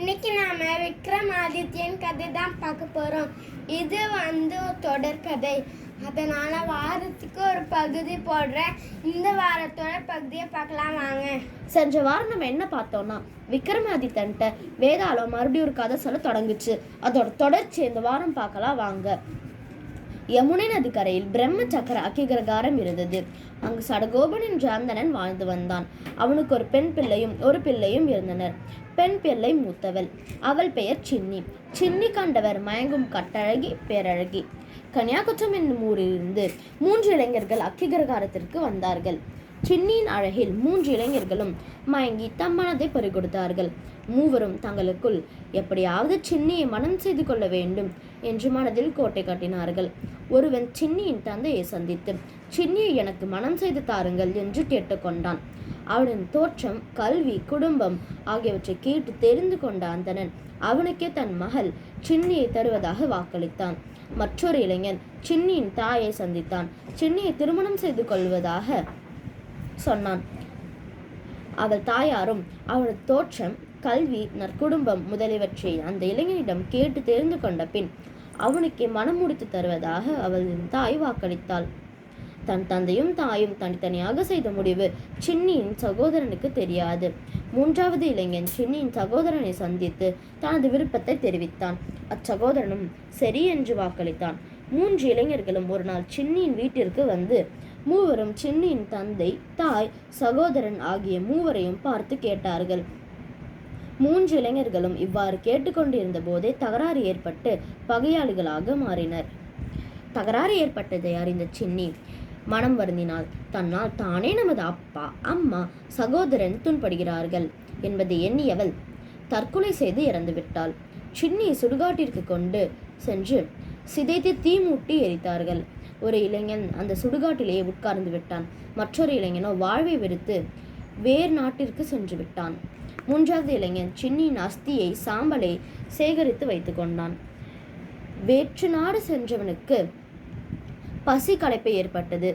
இன்னைக்கு நாம விக்ரமாதித்யன் கதை தான் பார்க்க போறோம். இது தொடர்கதை. அதனால வாரத்துக்கு ஒரு பகுதி போடுறேன். இந்த வாரத்தோட பகுதியை பார்க்கலாம் வாங்க. சென்ற வாரம் நம்ம என்ன பார்த்தோம்னா, விக்ரமாதித்தன்ட்ட வேதாளம் மறுபடியும் ஒரு கதை சொல்ல தொடங்குச்சு. அதோட தொடர்ச்சி இந்த வாரம் பார்க்கலாம் வாங்க. யமுனை நதிக்கரையில் பிரம்ம சக்கர அக்கிரகாரம் இருந்தது. அங்கு சடகோபன் என்ற அந்தணன் வாழ்ந்து வந்தான். அவனுக்கு ஒரு பெண் பிள்ளையும் ஒரு பிள்ளையும் இருந்தனர். பெண் பிள்ளை மூத்தவள். அவள் பெயர் சின்னி. சின்னி கண்டவர் மயங்கும் கட்டழகி பேரழகி. கன்னியாகுச்சம் என்னும் ஊரிலிருந்து 3 இளைஞர்கள் அக்கிரகாரத்திற்கு வந்தார்கள். சின்னியின் அழகில் 3 இளைஞர்களும் மயங்கி தம் மனதை பறிகொடுத்தார்கள். மூவரும் தங்களுக்குள் எப்படியாவது சின்னியை மனம் செய்து கொள்ள வேண்டும் என்று மனதில் கோட்டை கட்டினார்கள். ஒருவன் சின்னியின் தந்தையை சந்தித்து, சின்னியை எனக்கு மனம் செய்து தாருங்கள் என்று கேட்டுக்கொண்டான். அவனின் தோற்றம், கல்வி, குடும்பம் ஆகியவற்றை கேட்டு தெரிந்து கொண்ட அந்தணன் அவனுக்கே தன் மகள் சின்னியை தருவதாக வாக்களித்தான். மற்றொரு இளைஞன் சின்னியின் தாயை சந்தித்தான். சின்னியை திருமணம் செய்து கொள்வதாக சொன்னான். அவள் தாயாரும் அவனது தோற்றம், கல்வி, நற்குடும்பம் முதலியவற்றை அந்த இளைஞனிடம் கேட்டு தெரிந்து கொண்ட பின் அவனுக்கே மனம் முடித்து தருவதாக அவளின் தாய் வாக்களித்தாள். தன் தந்தையும் தாயும் தனித்தனியாக செய்த முடிவு சின்னியின் சகோதரனுக்கு தெரியாது. 3வது இளைஞன் சின்னியின் சகோதரனை சந்தித்து தனது விருப்பத்தை தெரிவித்தான். அச்சகோதரனும் சரி என்று வாக்களித்தான். 3 இளைஞர்களும் ஒரு நாள் சின்னியின் வீட்டிற்கு வந்து மூவரும் சின்னியின் தந்தை, தாய், சகோதரன் ஆகிய மூவரையும் பார்த்து கேட்டார்கள். 3 இளைஞர்களும் இவ்வாறு கேட்டுக்கொண்டிருந்த போதே தகராறு ஏற்பட்டு பகையாளிகளாக மாறினர். தகராறு ஏற்பட்டதை அறிந்த சின்னி மனம் வருந்தினாள். தன்னால் தானே நமது அப்பா, அம்மா, சகோதரன் துன்படுகிறார்கள் என்பதை எண்ணியவள் தற்கொலை செய்து இறந்து விட்டாள். சின்னியை சுடுகாட்டிற்கு கொண்டு சென்று சிதைத்து தீ மூட்டி எரித்தார்கள். ஒரு இளைஞன் அந்த சுடுகாட்டிலேயே உட்கார்ந்து விட்டான். மற்றொரு இளைஞனோ வாழ்வை வெறுத்து வேறு நாட்டிற்கு சென்று விட்டான். 3வது இளைஞன் சின்னியின் அஸ்தியை, சாம்பலை சேகரித்து வைத்து கொண்டான். வேற்று நாடு சென்றவனுக்கு பசி களைப்பு ஏற்பட்டது.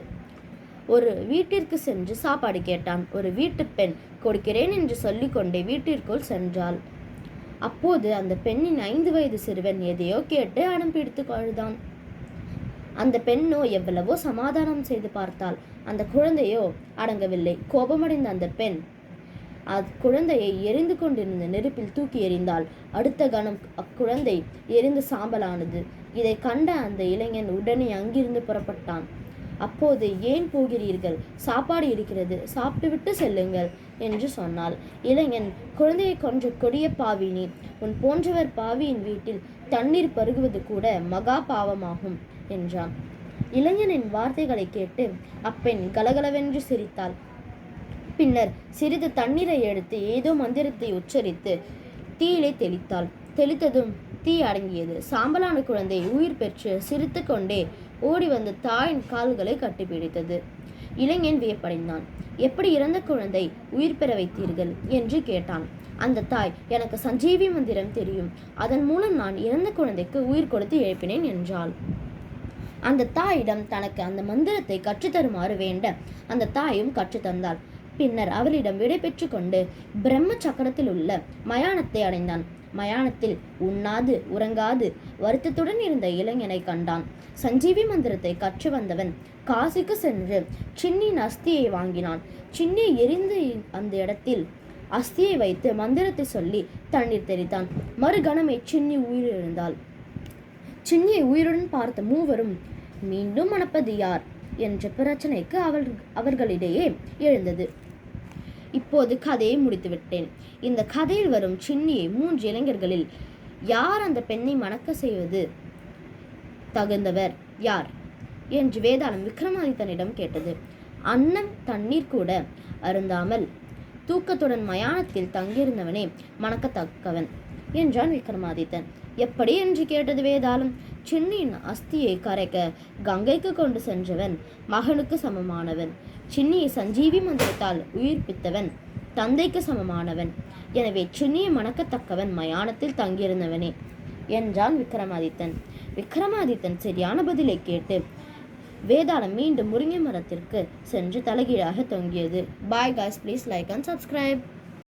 ஒரு வீட்டிற்கு சென்று சாப்பாடு கேட்டான். ஒரு வீட்டு பெண் கொடுக்கிறேன் என்று சொல்லிக்கொண்டே வீட்டிற்குள் சென்றாள். அப்போது அந்த பெண்ணின் 5 வயது சிறுவன் எதையோ கேட்டு அடம் பிடித்து கொள்தான். அந்த பெண்ணோ எவ்வளவோ சமாதானம் செய்து பார்த்தாள். அந்த குழந்தையோ அடங்கவில்லை. கோபமடைந்த அந்த பெண் அக்குழந்தையை எரிந்து கொண்டிருந்த நெருப்பில் தூக்கி எறிந்தாள். அடுத்த கணம் அக்குழந்தை எரிந்து சாம்பலானது. இதை கண்ட அந்த இளைஞன் உடனே அங்கிருந்து புறப்பட்டான். அப்போது ஏன் போகிறீர்கள்? சாப்பாடு இருக்கிறது, சாப்பிட்டுவிட்டு செல்லுங்கள் என்று சொன்னாள். இளைஞன், குழந்தையை கொன்ற கொடிய பாவினி, உன் போன்றவர் பாவியின் வீட்டில் தண்ணீர் பருகுவது கூட மகா பாவமாகும் என்றான். இளைஞனின் வார்த்தைகளை கேட்டு அப்பெண் கலகலவென்று சிரித்தாள். பின்னர் சிறிது தண்ணீரை எடுத்து ஏதோ மந்திரத்தை உச்சரித்து தீயிலே தெளித்தாள். தெளித்ததும் தீ அடங்கியது. சாம்பலான குழந்தை உயிர் பெற்று சிரித்து கொண்டே ஓடி வந்து தாயின் கால்களை கட்டிப்பிடித்தது. இளைஞன் வியப்படைந்தான். எப்படி இறந்த குழந்தை உயிர் பெற வைத்தீர்கள் என்று கேட்டான். அந்த தாய், எனக்கு சஞ்சீவி மந்திரம் தெரியும், அதன் மூலம் நான் இறந்த குழந்தைக்கு உயிர் கொடுத்து எழுப்பினேன் என்றாள். அந்த தாயிடம் தனக்கு அந்த மந்திரத்தை கற்றுத்தருமாறு வேண்ட அந்த தாயும் கற்றுத்தந்தாள். பின்னர் அவளிடம் விடை பெற்று கொண்டு பிரம்ம சக்கரத்தில் உள்ள மயானத்தை அடைந்தான். மயானத்தில் உண்ணாது உறங்காது வருத்தத்துடன் இருந்த இளைஞனை கண்டான். சஞ்சீவி மந்திரத்தை கற்று வந்தவன் காசிக்கு சென்று சின்னியின் அஸ்தியை வாங்கினான். சின்னியை எரிந்து அந்த இடத்தில் அஸ்தியை வைத்து மந்திரத்தை சொல்லி தண்ணீர் தெளித்தான். மறுகணமே சின்னி உயிரிழந்தாள். சின்னியை உயிருடன் பார்த்த மூவரும் மீண்டும் மணப்பது யார் என்ற பிரச்சனைக்கு அவர்களிடையே எழுந்தது. இப்போது கதையை முடித்துவிட்டேன். இந்த கதையில் வரும் சின்னியை 3 இளைஞர்களில் யார் அந்த பெண்ணை மணக்க செய்வது தகுந்தவர் யார் என்று வேதாளம் விக்ரமாதித்தனிடம் கேட்டது. அன்னம் தண்ணீர் கூட அருந்தாமல் தூக்கத்துடன் மயானத்தில் தங்கியிருந்தவனே மணக்கத்தக்கவன் என்றான் விக்ரமாதித்தன். எப்படி என்று கேட்டது வேதாளம். சின்னியின் அஸ்தியை கரைக்க கங்கைக்கு கொண்டு சென்றவன் மகனுக்கு சமமானவன். சின்னியை சஞ்சீவி மந்திரத்தால் உயிர்ப்பித்தவன் தந்தைக்கு சமமானவன். எனவே சின்னியை மணக்கத்தக்கவன் மயானத்தில் தங்கியிருந்தவனே என்றான் விக்ரமாதித்தன். விக்ரமாதித்தன் சரியான பதிலை கேட்டு வேதாளம் மீண்டும் முருங்கை மரத்திற்கு சென்று தலைகீழாக தொங்கியது. பாய் guys, please like and subscribe.